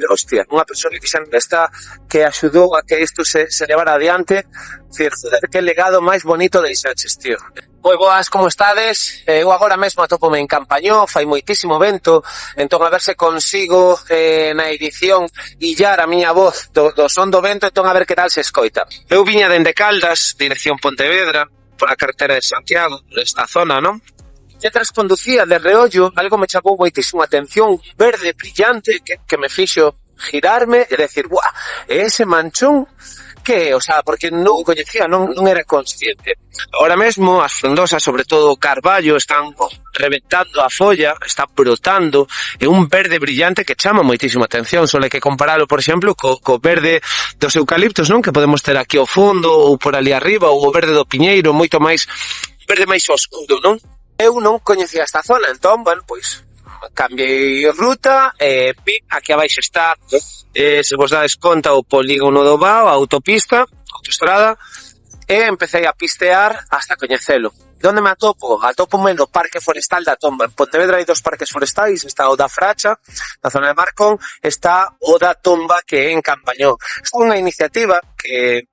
hostia, unha persona que sempre está, que axudou a que isto se levara adiante. Dicir, joder, que legado máis bonito deixaches, tío. Moi boas, como estades? Eu agora mesmo atópome en Campañó, fai moitísimo vento, entón a ver se consigo na edición illar a miña voz do son do vento, entón a ver que tal se escoita. Eu viña dende Caldas, dirección Pontevedra, por a carretera de Santiago, esta zona, non? Mientras conducía de reollo, algo me chamou moitísimo a atención, verde brillante, que me fixo girarme e decir, buah, ese manchón, que, o sea, porque non coñecía, non era consciente. Ahora mesmo as frondosas, sobre todo o carballo, están reventando a folla, está brotando, é un verde brillante que chama moitísimo a atención, só hai que comparalo, por exemplo, co verde dos eucaliptos, non? Que podemos ter aquí ao fondo, ou por ali arriba, ou o verde do piñeiro, moito máis, verde máis oscuro, non? Eu non coñecía esta zona, entón, bueno, pois, cambiei ruta, aquí abaixo está, se vos dades conta, o polígono do Vao, a autopista, autoestrada, e empecé a pistear hasta coñecelo. Donde me atopo? Atópome no Parque Forestal da Tomba. En Pontevedra hai dos parques forestais, está o da Fracha, na zona de Marcón, está o da Tomba, que é en Campañó. É unha iniciativa que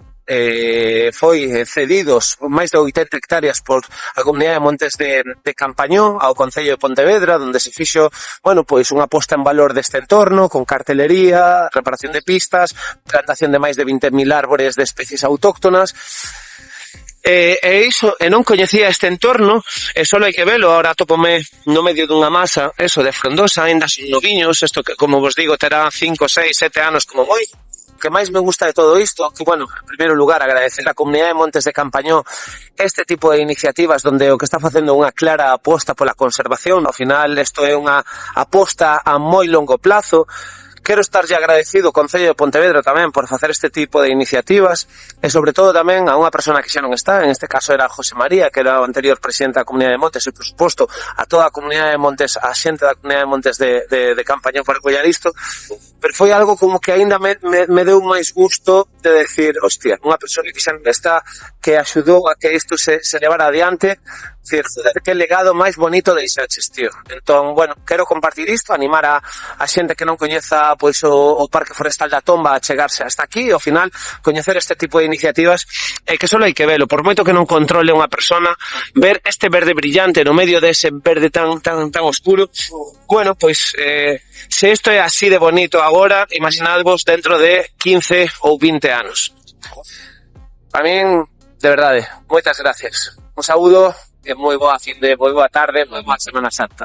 foi cedidos máis de 80 hectáreas por a Comunidade de Montes de Campañó ao Concello de Pontevedra, onde se fixo, bueno, pois unha posta en valor deste entorno, con cartelería, reparación de pistas, plantación de máis de 20.000 árbores de especies autóctonas. E iso, non coñecía este entorno, e só hai que velo, ahora atopome no medio dunha masa, eso, de frondosa, ainda son noviños, isto que, como vos digo, terá 5, 6, 7 anos como moi. O que máis me gusta de todo isto, que, bueno, en primeiro lugar, agradecer a Comunidade de Montes de Campañó este tipo de iniciativas donde o que está facendo unha clara aposta pola conservación. Ao final, isto é unha aposta a moi longo plazo. Quero estarlle agradecido ao Concello de Pontevedra tamén por facer este tipo de iniciativas e, sobre todo, tamén a unha persona que xa non está, en este caso era José María, que era o anterior presidente da Comunidade de Montes, e, por suposto, a toda a Comunidade de Montes, a xente da Comunidade de Montes de Campañón por apoiar isto, pero foi algo como que aínda me deu máis gusto de decir, hostia, unha persona que xa non está, que axudou a que isto se levara adiante. Dicir, joder, que legado máis bonito deixaches, tío. Entón, bueno, quero compartir isto, animar a xente que non coñeza pois o Parque Forestal da Tomba a chegarse hasta aquí, ao final, coñecer este tipo de iniciativas, que só hai que velo, por moito que non controle unha persona, ver este verde brillante no medio dese verde tan oscuro, bueno, pois, se isto é así de bonito agora, imaginadvos dentro de 15 ou 20 anos. A min, de verdade, moitas gracias. Un saúdo, e moi boa tarde, moi boa Semana Santa.